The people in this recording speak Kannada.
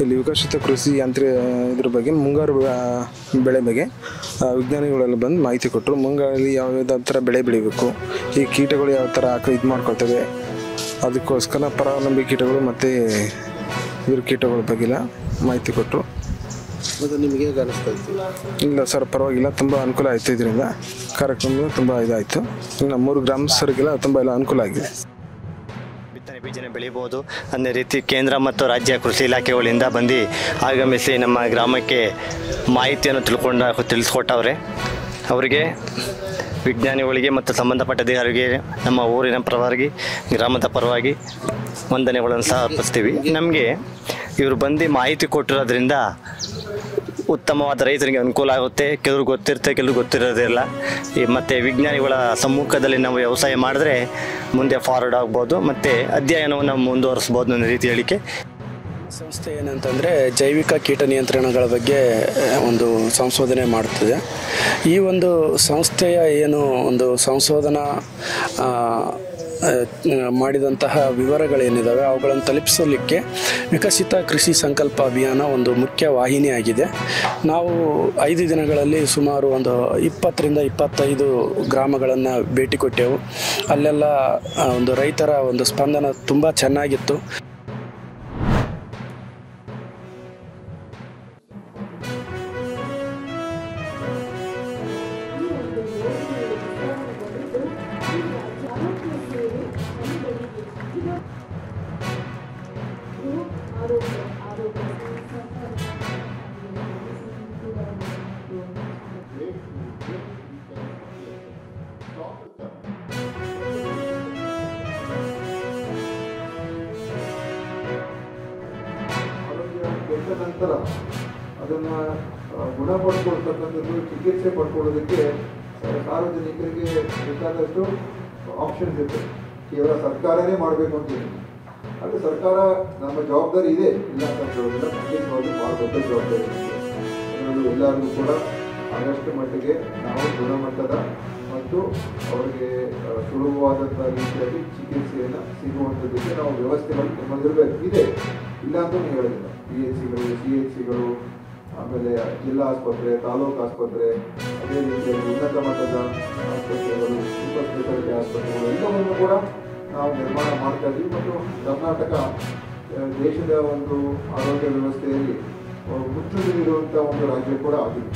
ಇಲ್ಲಿ ವಿಕಸಿತ ಕೃಷಿ ಇದ್ರ ಬಗ್ಗೆ ಮುಂಗಾರು ಬೆಳೆ ಬಗ್ಗೆ ವಿಜ್ಞಾನಿಗಳೆಲ್ಲ ಬಂದು ಮಾಹಿತಿ ಕೊಟ್ಟರು. ಮುಂಗಾರಲ್ಲಿ ಯಾವ ಥರ ಬೆಳೆ ಬೆಳಿಬೇಕು, ಈ ಕೀಟಗಳು ಯಾವ ಥರ ಇದು ಮಾಡ್ಕೊಳ್ತವೆ, ಅದಕ್ಕೋಸ್ಕರ ಪರಾವಲಂಬಿ ಕೀಟಗಳು ಮತ್ತು ಇದ್ರ ಕೀಟಗಳ ಬಗ್ಗೆಲ್ಲ ಮಾಹಿತಿ ಕೊಟ್ಟರು. ಮತ್ತು ನಿಮಗೆ ಹೇಗೆ ಅನಿಸ್ತಾ ಇತ್ತು? ಇಲ್ಲ ಸರ್, ಪರವಾಗಿಲ್ಲ, ತುಂಬ ಅನುಕೂಲ ಆಯಿತು. ಇದರಿಂದ ಕಾರ್ಯಕ್ರಮ ತುಂಬ ಇದಾಯಿತು. ಇನ್ನು 3 ಗ್ರಾಮಸ್ಥರಿಗೆಲ್ಲ ತುಂಬ ಎಲ್ಲ ಅನುಕೂಲ ಆಗಿದೆ. ಬಿತ್ತನೆ ಬೀಜನ ಬೆಳಿಬೋದು ಅನ್ನೋ ರೀತಿ ಕೇಂದ್ರ ಮತ್ತು ರಾಜ್ಯ ಕೃಷಿ ಇಲಾಖೆಗಳಿಂದ ಬಂದು ಆಗಮಿಸಿ ನಮ್ಮ ಗ್ರಾಮಕ್ಕೆ ಮಾಹಿತಿಯನ್ನು ತಿಳಿಸ್ಕೊಟ್ಟವ್ರೆ. ಅವರಿಗೆ ವಿಜ್ಞಾನಿಗಳಿಗೆ ಮತ್ತು ಸಂಬಂಧಪಟ್ಟ ಅಧಿಕಾರಿಗೆ ನಮ್ಮ ಊರಿನ ಪರವಾಗಿ, ಗ್ರಾಮದ ಪರವಾಗಿ ವಂದನೆಗಳನ್ನು ಸಹ ಅರ್ಪಿಸ್ತೀವಿ. ನಮಗೆ ಇವರು ಬಂದು ಮಾಹಿತಿ ಕೊಟ್ಟಿರೋದ್ರಿಂದ ಉತ್ತಮವಾದ ರೈತರಿಗೆ ಅನುಕೂಲ ಆಗುತ್ತೆ. ಕೆಲವ್ರು ಗೊತ್ತಿರುತ್ತೆ, ಕೆಲವ್ರು ಗೊತ್ತಿರೋದಿಲ್ಲ. ಮತ್ತು ವಿಜ್ಞಾನಿಗಳ ಸಮ್ಮುಖದಲ್ಲಿ ನಾವು ವ್ಯವಸಾಯ ಮಾಡಿದ್ರೆ ಮುಂದೆ ಫಾರ್ವರ್ಡ್ ಆಗ್ಬೋದು ಮತ್ತು ಅಧ್ಯಯನವನ್ನು ಮುಂದುವರಿಸ್ಬೋದು ಅನ್ನೋ ರೀತಿ ಹೇಳಿಕೆ. ಸಂಸ್ಥೆ ಏನಂತಂದರೆ ಜೈವಿಕ ಕೀಟ ನಿಯಂತ್ರಣಗಳ ಬಗ್ಗೆ ಒಂದು ಸಂಶೋಧನೆ ಮಾಡುತ್ತಿದೆ. ಈ ಒಂದು ಸಂಸ್ಥೆಯ ಏನು ಒಂದು ಸಂಶೋಧನಾ ಮಾಡಿದಂತಹ ವಿವರಗಳೇನಿದ್ದಾವೆ ಅವುಗಳನ್ನು ತಲುಪಿಸಲಿಕ್ಕೆ ವಿಕಸಿತ ಕೃಷಿ ಸಂಕಲ್ಪ ಅಭಿಯಾನ ಒಂದು ಮುಖ್ಯ ವಾಹಿನಿಯಾಗಿದೆ. ನಾವು 5 ದಿನಗಳಲ್ಲಿ ಸುಮಾರು ಒಂದು 20 ರಿಂದ 25 ಗ್ರಾಮಗಳನ್ನು ಭೇಟಿ ಕೊಟ್ಟೆವು. ಅಲ್ಲೆಲ್ಲ ಒಂದು ರೈತರ ಒಂದು ಸ್ಪಂದನ ತುಂಬ ಚೆನ್ನಾಗಿತ್ತು. ಕೆಟ್ಟ ನಂತರ ಅದನ್ನು ಗುಣಪಡಿಸ್ಕೊಳ್ತಕ್ಕಂಥದ್ದು, ಚಿಕಿತ್ಸೆ ಪಡ್ಕೊಳ್ಳೋದಕ್ಕೆ ಸಾರ್ವಜನಿಕರಿಗೆ ಬೇಕಾದಷ್ಟು ಆಪ್ಷನ್ಸ್ ಇರ್ತದೆ. ಕೇವಲ ಸರ್ಕಾರನೇ ಮಾಡಬೇಕು ಅಂತೀನಿ. ಅದು ಸರ್ಕಾರ ನಮ್ಮ ಜವಾಬ್ದಾರಿ ಇದೆ, ಇಲ್ಲ ಅಂತ ಹೇಳೋದಿಲ್ಲ, ಖಂಡಿತವಾಗಿ ಭಾಳ ದೊಡ್ಡ ಜವಾಬ್ದಾರಿ ಇದೆ. ಅದರಲ್ಲೂ ಎಲ್ಲರಿಗೂ ಕೂಡ ಆದಷ್ಟು ಮಟ್ಟಿಗೆ ನಾವು ಗುಣಮಟ್ಟದ ಮತ್ತು ಅವರಿಗೆ ಸುಲಭವಾದಂಥ ರೀತಿಯಾಗಿ ಚಿಕಿತ್ಸೆಯನ್ನು ಸಿಗುವಂಥದ್ದಕ್ಕೆ ನಾವು ವ್ಯವಸ್ಥೆಗಳು ನಮ್ಮಲ್ಲಿರಬೇಕು. ಇದೆ, ಇಲ್ಲ ಅಂತ ಹೇಳೋದಿಲ್ಲ. PHCಗಳು, CHCಗಳು, ಆಮೇಲೆ ಜಿಲ್ಲಾ ಆಸ್ಪತ್ರೆ, ತಾಲೂಕು ಆಸ್ಪತ್ರೆ, ಅದೇ ರೀತಿಯಾಗಿ ಉನ್ನತ ಮಟ್ಟದ ಆಸ್ಪತ್ರೆಗಳು, ಸೂಪರ್ ಸ್ಪೆಷಾಲಿಟಿ ಆಸ್ಪತ್ರೆಗಳು ಎಲ್ಲವನ್ನು ಕೂಡ ನಾವು ನಿರ್ಮಾಣ ಮಾಡ್ತಾ ಇದ್ದೀವಿ. ಮತ್ತು ಕರ್ನಾಟಕ ದೇಶದ ಒಂದು ಆರೋಗ್ಯ ವ್ಯವಸ್ಥೆಯಲ್ಲಿ ಮುಚ್ಚುತ್ತಿರುವಂಥ ಒಂದು ರಾಜ್ಯ ಕೂಡ ಆಗಿದೆ.